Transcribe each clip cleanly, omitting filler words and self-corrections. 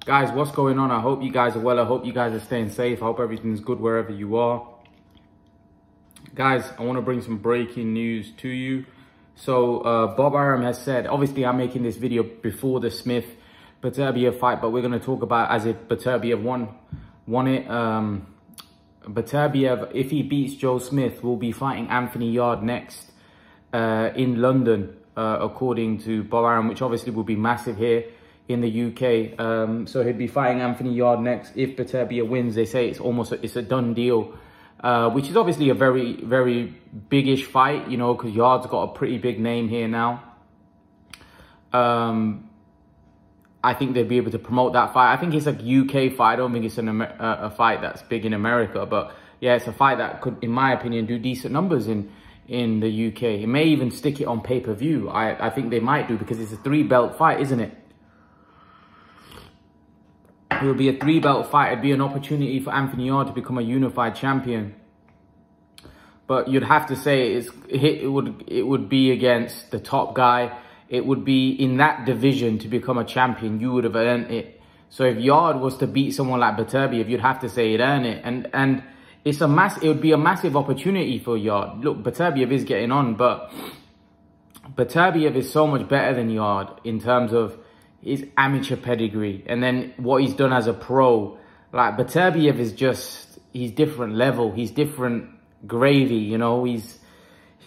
Guys, what's going on? I hope you guys are well. I hope you guys are staying safe. I hope everything's good wherever you are. Guys, I want to bring some breaking news to you. So, Bob Arum has said, obviously I'm making this video before the Smith-Beterbiev fight, but we're going to talk about as if Beterbiev won it. Beterbiev, if he beats Joe Smith, will be fighting Anthony Yarde next in London, according to Bob Arum, which obviously will be massive here in the UK. So he'd be fighting Anthony Yarde next. If Beterbiev wins, they say it's a done deal, which is obviously a very, very big-ish fight, you know, because Yarde's got a pretty big name here now. I think they'd be able to promote that fight. I think it's a UK fight. I don't think it's a fight that's big in America, but yeah, it's a fight that could, in my opinion, do decent numbers in the UK. It may even stick it on pay-per-view. I think they might do, because it's a 3-belt fight, isn't it? It will be a 3-belt fight. It'd be an opportunity for Anthony Yarde to become a unified champion. But you'd have to say it would be against the top guy. It would be in that division to become a champion. You would have earned it. So if Yarde was to beat someone like Beterbiev, you'd have to say he'd earn it. And it would be a massive opportunity for Yarde. Look, Beterbiev is getting on, but Beterbiev is so much better than Yarde in terms of his amateur pedigree, and then what he's done as a pro. Like, Beterbiev is just, he's different level, he's different gravy, you know. He's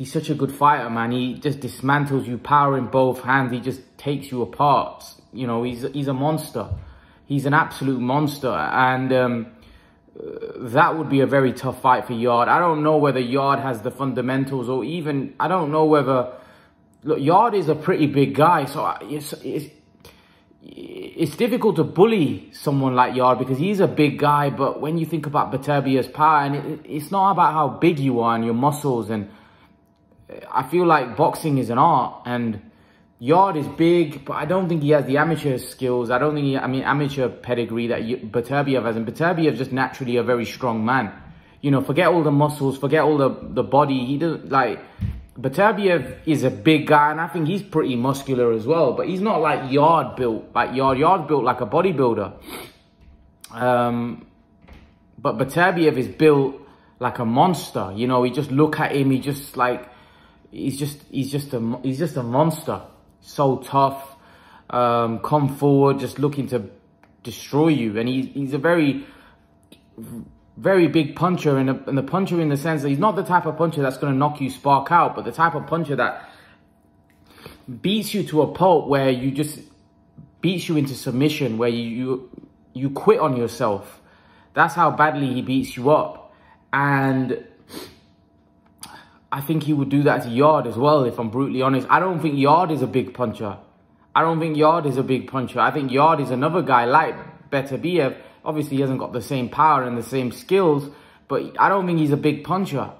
such a good fighter, man. He just dismantles you, power in both hands. He just takes you apart, you know. He's a monster. He's an absolute monster, and that would be a very tough fight for Yarde. I don't know whether Yarde has the fundamentals, or even, I don't know whether, look, Yarde is a pretty big guy, so it's difficult to bully someone like Yarde, because he's a big guy. But when you think about Beterbiev's power, and it's not about how big you are and your muscles, and I feel like boxing is an art, and Yarde is big, but I don't think he has the amateur skills. I don't think amateur pedigree that Beterbiev has, and Beterbiev just naturally a very strong man. You know, forget all the muscles, forget all the body. He doesn't, like, Beterbiev is a big guy, and I think he's pretty muscular as well. But he's not like Yarde built, like Yarde built like a bodybuilder. But Beterbiev is built like a monster. You know, you just look at him, he's just a monster. So tough, come forward, just looking to destroy you. And he's a very big puncher, and the puncher in the sense that he's not the type of puncher that's going to knock you spark out, but the type of puncher that beats you to a pulp, where you just beats you into submission, where you quit on yourself. That's how badly he beats you up. And I think he would do that to Yarde as well, if I'm brutally honest. I don't think Yarde is a big puncher. I think Yarde is another guy like Beterbiev. Obviously, he hasn't got the same power and the same skills, but I don't think he's a big puncher.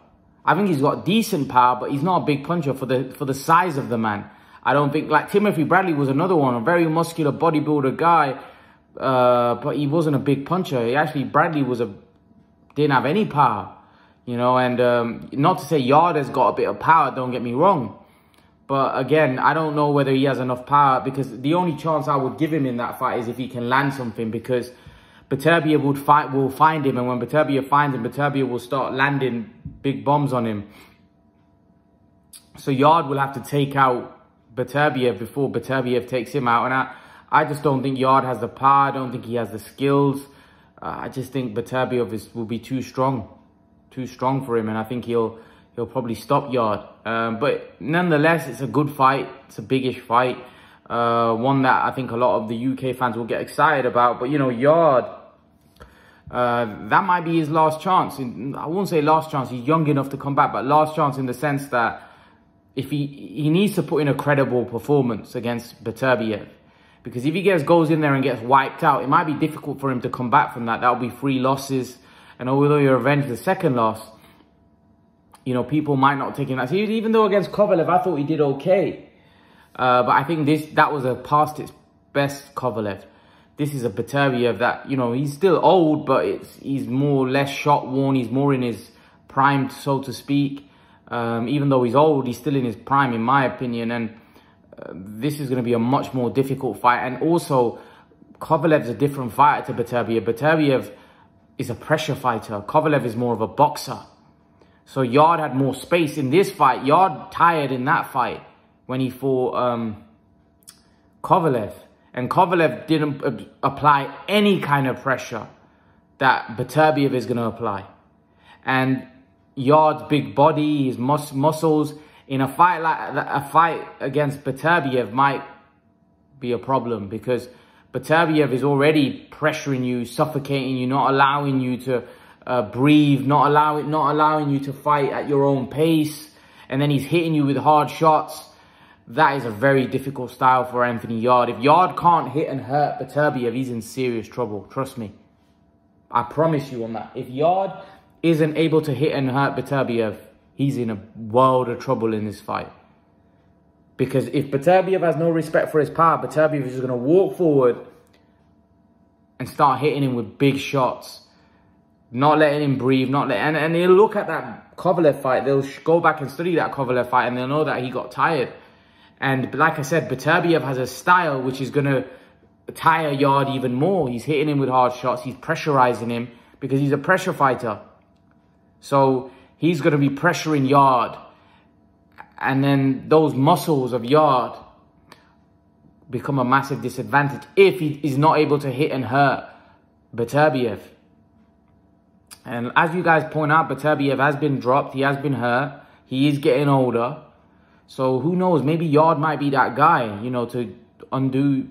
I think he's got decent power, but he's not a big puncher for the size of the man. I don't think, like, Timothy Bradley was another one, a very muscular bodybuilder guy, but he wasn't a big puncher. Bradley didn't have any power, you know. And not to say Yarde has got a bit of power, don't get me wrong. But again, I don't know whether he has enough power, because the only chance I would give him in that fight is if he can land something, because Beterbiev will find him, and when Beterbiev finds him, Beterbiev will start landing big bombs on him. So Yarde will have to take out Beterbiev before Beterbiev takes him out. And I just don't think Yarde has the power. I don't think he has the skills. I just think Beterbiev will be too strong for him, and I think he'll probably stop Yarde. But nonetheless, it's a good fight. It's a biggish fight. One that I think a lot of the UK fans will get excited about. But, you know, Yarde, that might be his last chance. I won't say last chance, he's young enough to come back, but last chance in the sense that if he needs to put in a credible performance against Beterbiev. Because if he goes in there and gets wiped out, it might be difficult for him to come back from that. That'll be 3 losses. And although you avenge the second loss, you know, people might not take him that seriously. Even though against Kovalev, I thought he did okay. But I think that was a past its best Kovalev. This is a Beterbiev that, you know, he's still old, but he's more or less shot worn. He's more in his prime, so to speak. Even though he's old, he's still in his prime, in my opinion. And this is going to be a much more difficult fight. And also, Kovalev's a different fighter to Beterbiev. Beterbiev is a pressure fighter. Kovalev is more of a boxer. So Yarde had more space in this fight. Yarde tired in that fight when he fought Kovalev. And Kovalev didn't apply any kind of pressure that Beterbiev is going to apply. And Yarde's big body, his muscles, in a fight like that, a fight against Beterbiev might be a problem, because Beterbiev is already pressuring you, suffocating you, not allowing you to breathe, not allowing you to fight at your own pace, and then he's hitting you with hard shots. That is a very difficult style for Anthony Yarde. If Yarde can't hit and hurt Beterbiev, he's in serious trouble. Trust me. I promise you on that. If Yarde isn't able to hit and hurt Beterbiev, he's in a world of trouble in this fight. Because if Beterbiev has no respect for his power, Beterbiev is just going to walk forward and start hitting him with big shots. Not letting him breathe, and they'll look at that Kovalev fight. They'll go back and study that Kovalev fight, and they'll know that he got tired. And like I said, Beterbiev has a style which is going to tire Yarde even more. He's hitting him with hard shots. He's pressurizing him because he's a pressure fighter. So he's going to be pressuring Yarde. And then those muscles of Yarde become a massive disadvantage if he is not able to hit and hurt Beterbiev. And as you guys point out, Beterbiev has been dropped. He has been hurt. He is getting older. So who knows? Maybe Yarde might be that guy, you know, to undo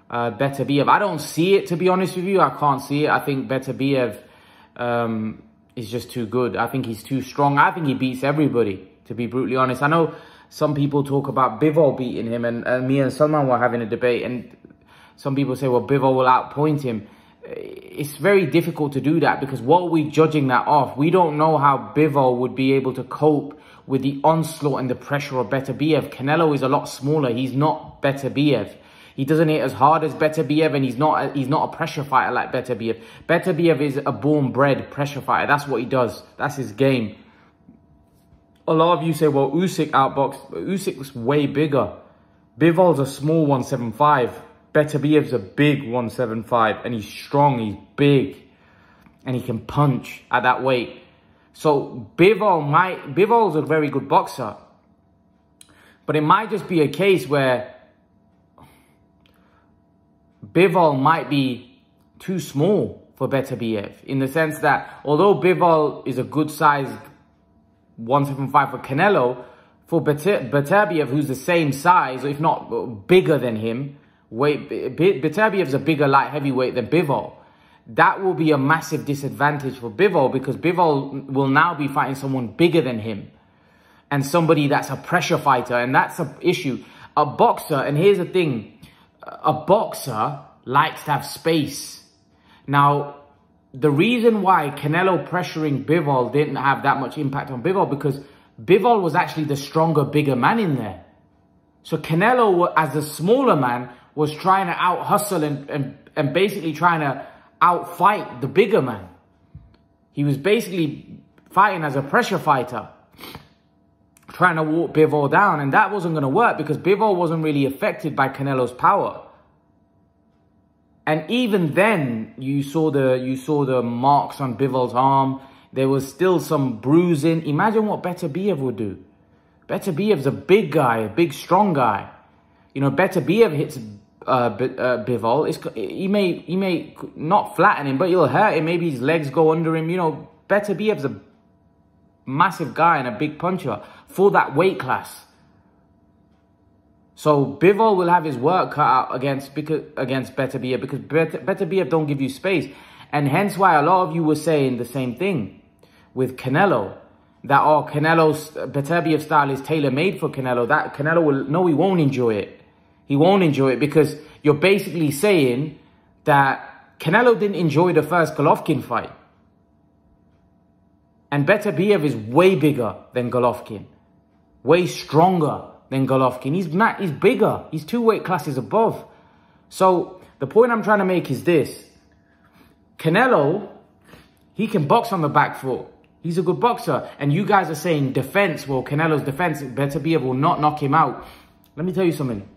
Beterbiev. I don't see it, to be honest with you. I can't see it. I think Beterbiev is just too good. I think he's too strong. I think he beats everybody, to be brutally honest. I know some people talk about Bivol beating him, and me and Salman were having a debate, and some people say, well, Bivol will outpoint him. It's very difficult to do that, because what are we judging that off? We don't know how Bivol would be able to cope with the onslaught and the pressure of Beterbiev. Canelo is a lot smaller. He's not Beterbiev. He doesn't hit as hard as Beterbiev, and he's not a pressure fighter like Beterbiev. Beterbiev is a born-bred pressure fighter. That's what he does. That's his game. A lot of you say, well, Usyk outboxed. Usyk's way bigger. Bivol's a small 175. Beterbiev's a big 175, and he's strong, he's big, and he can punch at that weight. So Bivol's a very good boxer, but it might just be a case where Bivol might be too small for Beterbiev, in the sense that although Bivol is a good size 175 for Canelo, for Beterbiev, who's the same size, if not bigger than him, Beterbiev's a bigger light heavyweight than Bivol. That will be a massive disadvantage for Bivol, because Bivol will now be fighting someone bigger than him, and somebody that's a pressure fighter, and that's an issue. A boxer, and here's the thing, a boxer likes to have space. Now, the reason why Canelo pressuring Bivol didn't have that much impact on Bivol, because Bivol was actually the stronger, bigger man in there. So Canelo, as a smaller man, was trying to out-hustle and basically trying to out-fight the bigger man. He was basically fighting as a pressure fighter, trying to walk Bivol down, and that wasn't going to work, because Bivol wasn't really affected by Canelo's power. And even then, you saw the marks on Bivol's arm. There was still some bruising. Imagine what Beterbiev would do. Beterbiev's a big guy, a big, strong guy. You know, Beterbiev hits Bivol. He may not flatten him, but he'll hurt him. Maybe his legs go under him. You know, Beterbiev's a massive guy and a big puncher for that weight class. So Bivol will have his work cut out against Beterbiev, because Beterbiev don't give you space. And hence why a lot of you were saying the same thing with Canelo. That, oh, Beterbiev's style is tailor-made for Canelo. That Canelo will, no, he won't enjoy it. He won't enjoy it, because you're basically saying that Canelo didn't enjoy the first Golovkin fight. And Beterbiev is way bigger than Golovkin. Way stronger than Golovkin. He's bigger. He's 2 weight classes above. So the point I'm trying to make is this. Canelo, he can box on the back foot. He's a good boxer. And you guys are saying defense. Well, Canelo's defense, Beterbiev will not knock him out. Let me tell you something.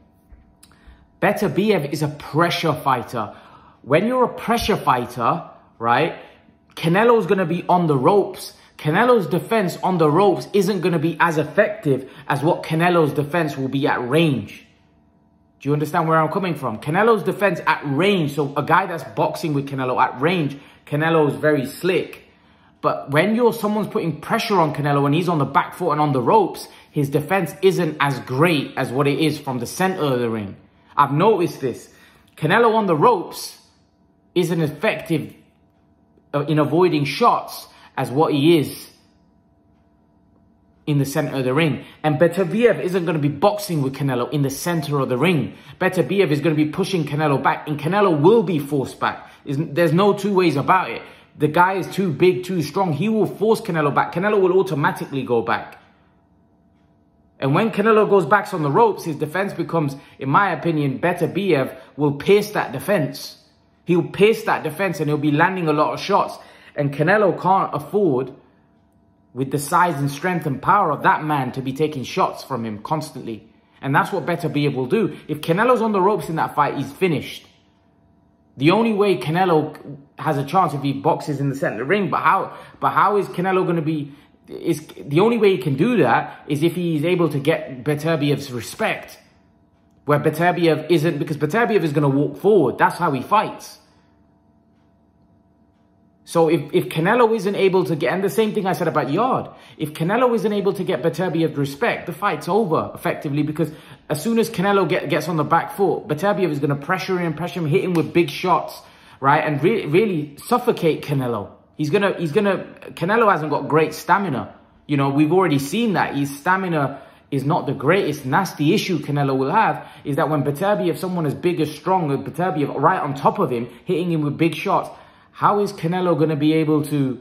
Beterbiev is a pressure fighter. When you're a pressure fighter, right, Canelo's going to be on the ropes. Canelo's defense on the ropes isn't going to be as effective as what Canelo's defense will be at range. Do you understand where I'm coming from? Canelo's defense at range, so a guy that's boxing with Canelo at range, Canelo's very slick. But when someone's putting pressure on Canelo and he's on the back foot and on the ropes, his defense isn't as great as what it is from the center of the ring. I've noticed this. Canelo on the ropes isn't effective in avoiding shots as what he is in the center of the ring. And Beterbiev isn't going to be boxing with Canelo in the center of the ring. Beterbiev is going to be pushing Canelo back, and Canelo will be forced back. There's no two ways about it. The guy is too big, too strong. He will force Canelo back. Canelo will automatically go back. And when Canelo goes back on the ropes, his defense becomes, in my opinion, Beterbiev will pierce that defense. He'll pierce that defense and he'll be landing a lot of shots. And Canelo can't afford, with the size and strength and power of that man, to be taking shots from him constantly. And that's what Beterbiev will do. If Canelo's on the ropes in that fight, he's finished. The only way Canelo has a chance if he boxes in the center of the ring. But how is Canelo going to be... the only way he can do that is if he's able to get Beterbiev's respect. Where Beterbiev isn't, because Beterbiev is going to walk forward. That's how he fights. So if Canelo isn't able to get, and the same thing I said about Yarde, if Canelo isn't able to get Beterbiev's respect, the fight's over effectively, because as soon as Canelo gets on the back foot, Beterbiev is going to pressure him, hit him with big shots, right? And really suffocate Canelo. Canelo hasn't got great stamina. You know, we've already seen that. His stamina is not the greatest. And that's the issue Canelo will have, is that when Beterbiev, someone as big as strong as Beterbiev, right on top of him, hitting him with big shots, how is Canelo going to be able to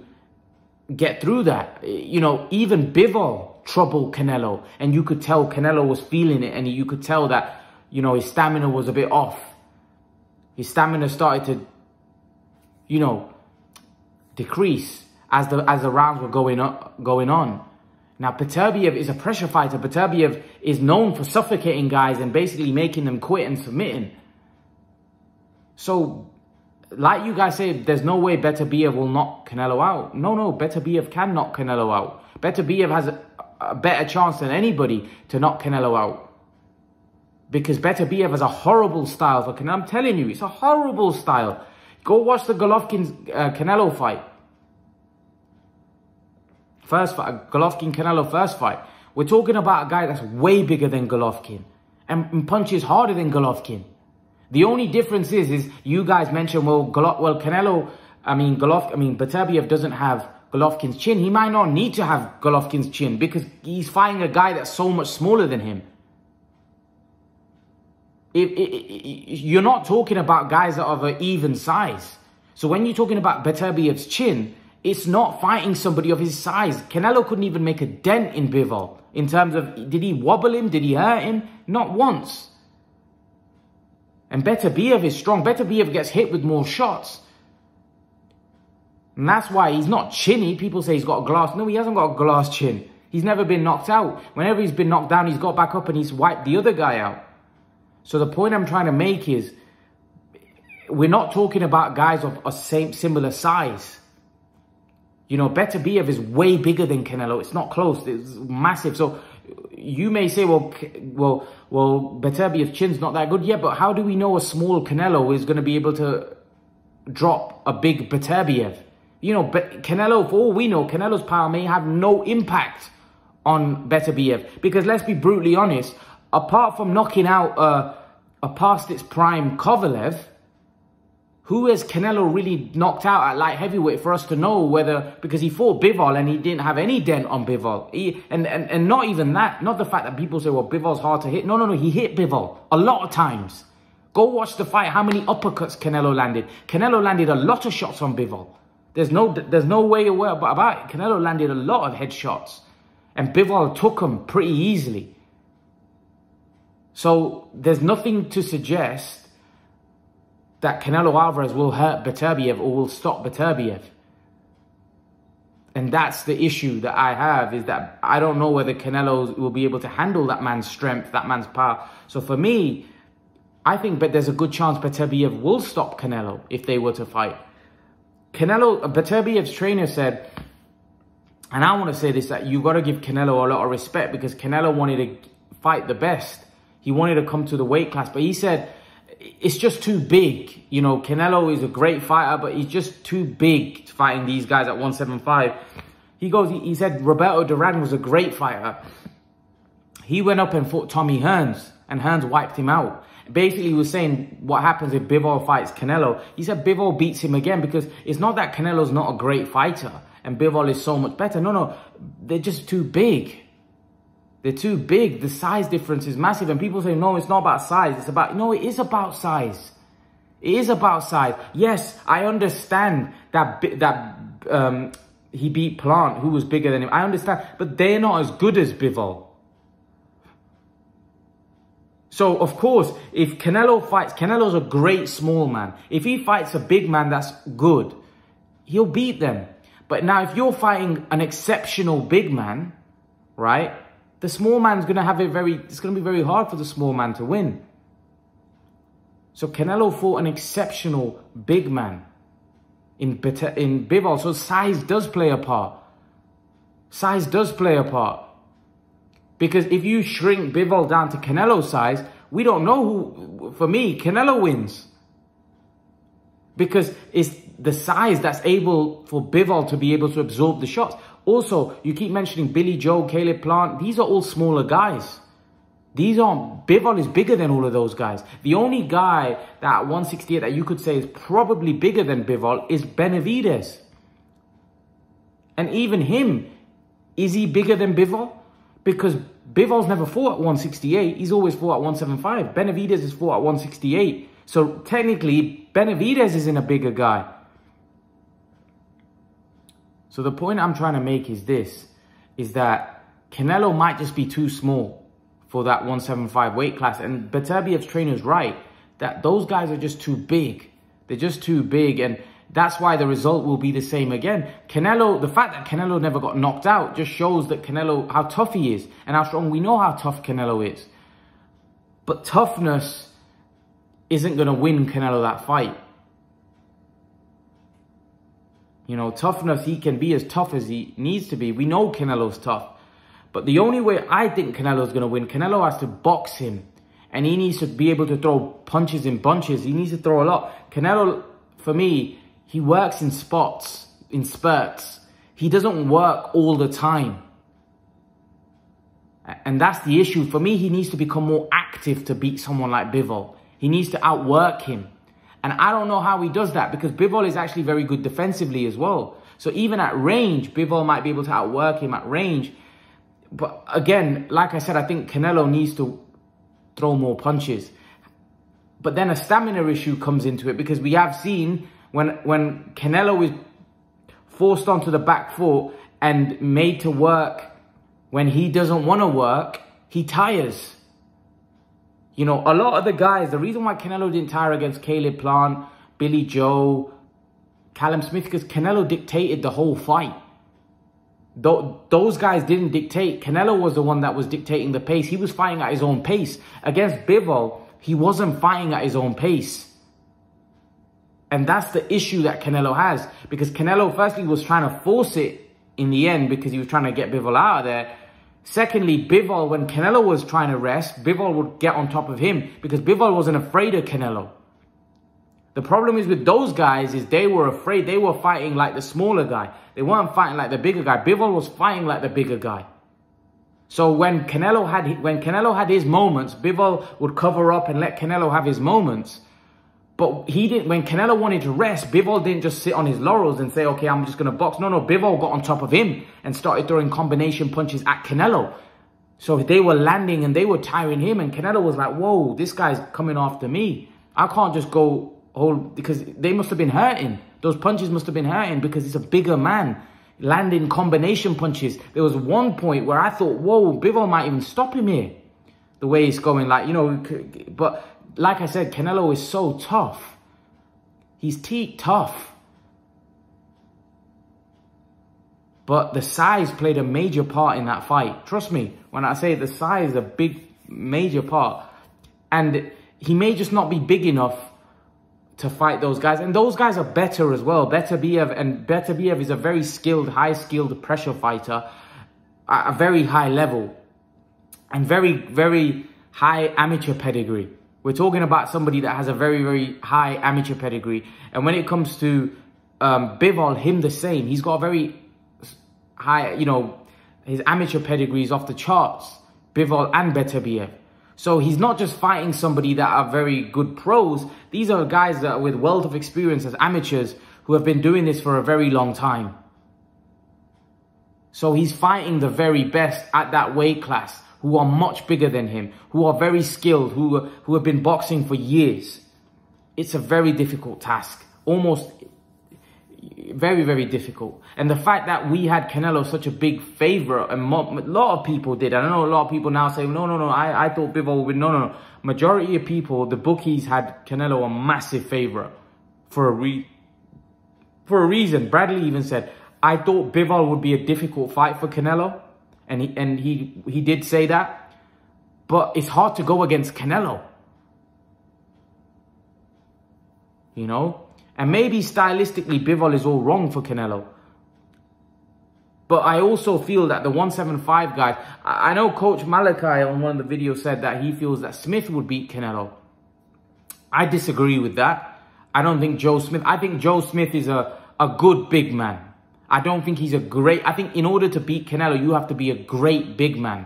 get through that? You know, even Bivol troubled Canelo, and you could tell Canelo was feeling it, and you could tell that, you know, his stamina was a bit off. His stamina started to, you know, decrease as the rounds were going on. Now, Beterbiev is a pressure fighter. Beterbiev is known for suffocating guys and basically making them quit and submitting. So, like you guys say, there's no way Beterbiev will knock Canelo out. No, Beterbiev can knock Canelo out. Beterbiev has a better chance than anybody to knock Canelo out. Because Beterbiev has a horrible style for Canelo. I'm telling you, it's a horrible style. Go watch the Golovkin-Canelo fight. First fight, Golovkin-Canelo first fight. We're talking about a guy that's way bigger than Golovkin and punches harder than Golovkin. The only difference is you guys mentioned, Beterbiev doesn't have Golovkin's chin. He might not need to have Golovkin's chin because he's fighting a guy that's so much smaller than him. You're not talking about guys that are of an even size. So when you're talking about Beterbiev's chin, it's not fighting somebody of his size. Canelo couldn't even make a dent in Bivol. In terms of, did he wobble him? Did he hurt him? Not once. And Beterbiev is strong. Beterbiev gets hit with more shots. And that's why he's not chinny. People say he's got a glass. No, he hasn't got a glass chin. He's never been knocked out. Whenever he's been knocked down, he's got back up and he's wiped the other guy out. So the point I'm trying to make is, we're not talking about guys of a similar size. You know, Beterbiev is way bigger than Canelo. It's not close. It's massive. So you may say, well, Beterbiev's chin's not that good. Yeah, but how do we know a small Canelo is going to be able to drop a big Beterbiev? You know, Canelo, for all we know, Canelo's power may have no impact on Beterbiev. Because let's be brutally honest, apart from knocking out a past its prime Kovalev, who has Canelo really knocked out at light heavyweight for us to know whether, because he fought Bivol and he didn't have any dent on Bivol. And not even that, not the fact that people say, well, Bivol's hard to hit. No, he hit Bivol a lot of times. Go watch the fight, how many uppercuts Canelo landed. Canelo landed a lot of shots on Bivol. There's no way about it. Canelo landed a lot of headshots. And Bivol took them pretty easily. So there's nothing to suggest that Canelo Alvarez will hurt Beterbiev or will stop Beterbiev. And that's the issue that I have, is that I don't know whether Canelo will be able to handle that man's strength, that man's power. So for me, I think but there's a good chance Beterbiev will stop Canelo if they were to fight. Beterbiev's trainer said, and I want to say this, that you got to give Canelo a lot of respect, because Canelo wanted to fight the best. He wanted to come to the weight class, but he said it's just too big. You know, Canelo is a great fighter, but he's just too big fighting these guys at 175. He said Roberto Duran was a great fighter. He went up and fought Tommy Hearns, and Hearns wiped him out. Basically, he was saying what happens if Bivol fights Canelo. He said Bivol beats him again, because it's not that Canelo's not a great fighter and Bivol is so much better. No, they're just too big. They're too big. The size difference is massive. And people say, no, it's not about size. It's about, no, it is about size. It is about size. Yes, I understand that he beat Plant, who was bigger than him. I understand, but they're not as good as Bivol. So, of course, if Canelo fights, Canelo's a great small man. If he fights a big man that's good, he'll beat them. But now, if you're fighting an exceptional big man, right, the small man's going to have it's going to be very hard for the small man to win. So, Canelo fought an exceptional big man in Bivol. So, size does play a part. Size does play a part. Because if you shrink Bivol down to Canelo's size, we don't know who, for me, Canelo wins. Because it's the size that's able for Bivol to be able to absorb the shots. Also, you keep mentioning Billy Joe, Caleb Plant. These are all smaller guys. Bivol is bigger than all of those guys. The only guy that at 168 that you could say is probably bigger than Bivol is Benavidez. And even him, is he bigger than Bivol? Because Bivol's never fought at 168. He's always fought at 175. Benavidez has fought at 168. So technically, Benavidez isn't a bigger guy. So the point I'm trying to make is this, is that Canelo might just be too small for that 175 weight class. And Beterbiev's trainer's right, that those guys are just too big. They're just too big. And that's why the result will be the same again. Canelo, the fact that Canelo never got knocked out just shows that Canelo, how tough he is and how strong. We know how tough Canelo is. But toughness isn't going to win Canelo that fight. You know, toughness, he can be as tough as he needs to be. We know Canelo's tough. But the only way I think Canelo's going to win, Canelo has to box him. And he needs to be able to throw punches in bunches. He needs to throw a lot. Canelo, for me, he works in spots, in spurts. He doesn't work all the time. And that's the issue. For me, he needs to become more active to beat someone like Bivol. He needs to outwork him. And I don't know how he does that, because Bivol is actually very good defensively as well. So even at range, Bivol might be able to outwork him at range. But again, like I said, I think Canelo needs to throw more punches. But then a stamina issue comes into it, because we have seen when Canelo is forced onto the back foot and made to work when he doesn't want to work, he tires. You know, a lot of the guys, the reason why Canelo didn't tire against Caleb Plant, Billy Joe, Callum Smith, because Canelo dictated the whole fight. Those guys didn't dictate. Canelo was the one that was dictating the pace. He was fighting at his own pace. Against Bivol, he wasn't fighting at his own pace. And that's the issue that Canelo has. Because Canelo, firstly, was trying to force it in the end because he was trying to get Bivol out of there. Secondly, Bivol, when Canelo was trying to rest, Bivol would get on top of him because Bivol wasn't afraid of Canelo. The problem is with those guys is they were afraid. They were fighting like the smaller guy. They weren't fighting like the bigger guy. Bivol was fighting like the bigger guy. So when Canelo had his moments, Bivol would cover up and let Canelo have his moments. But he didn't. When Canelo wanted to rest, Bivol didn't just sit on his laurels and say, okay, I'm just going to box. No, Bivol got on top of him and started throwing combination punches at Canelo. So they were landing and they were tiring him. And Canelo was like, whoa, this guy's coming after me. I can't just go hold, because they must have been hurting. Those punches must have been hurting because he's a bigger man. Landing combination punches. There was one point where I thought, whoa, Bivol might even stop him here. The way he's going, like, you know, but like I said, Canelo is so tough. He's tough. But the size played a major part in that fight. Trust me, when I say the size is a big, major part. And he may just not be big enough to fight those guys. And those guys are better as well. Beterbiev is a very skilled, high-skilled pressure fighter at a very high level. And very, very high amateur pedigree. We're talking about somebody that has a very, very high amateur pedigree. And when it comes to Bivol, him the same. He's got a very high, you know, his amateur pedigree is off the charts. Bivol and Beterbiev. So he's not just fighting somebody that are very good pros. These are guys that are with wealth of experience as amateurs who have been doing this for a very long time. So he's fighting the very best at that weight class, who are much bigger than him, who are very skilled, who have been boxing for years. It's a very difficult task. Almost very, very difficult. And the fact that we had Canelo such a big favorite, and a lot of people did. I know a lot of people now say, no, I thought Bivol would win. No. Majority of people, the bookies had Canelo a massive favorite for a reason. Bradley even said, I thought Bivol would be a difficult fight for Canelo. And he did say that. But it's hard to go against Canelo. You know? And maybe stylistically, Bivol is all wrong for Canelo. But I also feel that the 175 guys... I know Coach Malachi on one of the videos said that he feels that Smith would beat Canelo. I disagree with that. I don't think Joe Smith... I think Joe Smith is a good big man. I don't think he's a great... I think in order to beat Canelo, you have to be a great big man.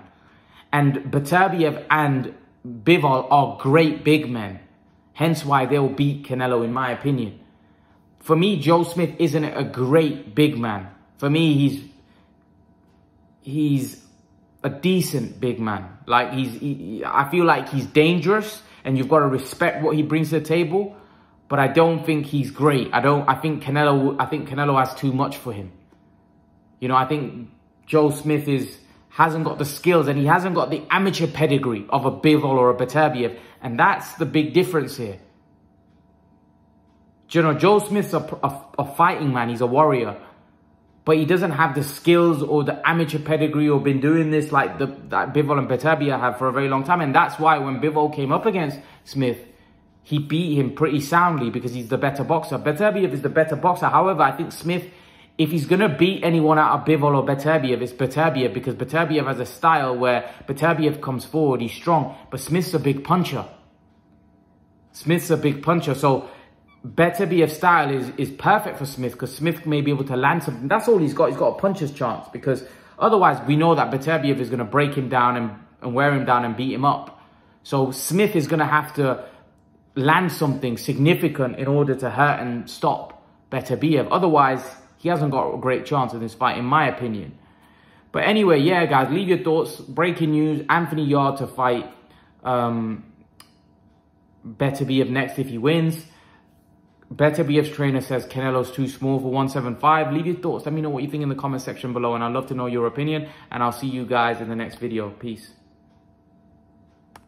And Beterbiev and Bivol are great big men. Hence why they'll beat Canelo, in my opinion. For me, Joe Smith isn't a great big man. For me, he's a decent big man. Like, I feel like he's dangerous, and you've got to respect what he brings to the table. But I don't think he's great. I think Canelo has too much for him. You know, I think Joe Smith hasn't got the skills, and he hasn't got the amateur pedigree of a Bivol or a Beterbiev. And that's the big difference here. You know, Joe Smith's a fighting man. He's a warrior. But he doesn't have the skills or the amateur pedigree or been doing this like that Bivol and Beterbiev have for a very long time. And that's why when Bivol came up against Smith, he beat him pretty soundly because he's the better boxer. Beterbiev is the better boxer. However, I think Smith, if he's going to beat anyone out of Bivol or Beterbiev, it's Beterbiev, because Beterbiev has a style where Beterbiev comes forward, he's strong, but Smith's a big puncher. Smith's a big puncher. So Beterbiev's style is perfect for Smith, because Smith may be able to land something. That's all he's got. He's got a puncher's chance, because otherwise we know that Beterbiev is going to break him down and wear him down and beat him up. So Smith is going to have to land something significant in order to hurt and stop Beterbiev. Otherwise, he hasn't got a great chance in this fight, in my opinion. But anyway, yeah, guys, leave your thoughts. Breaking news, Anthony Yarde to fight Beterbiev next if he wins. Beterbiev's trainer says Canelo's too small for 175. Leave your thoughts. Let me know what you think in the comment section below, and I'd love to know your opinion. And I'll see you guys in the next video. Peace.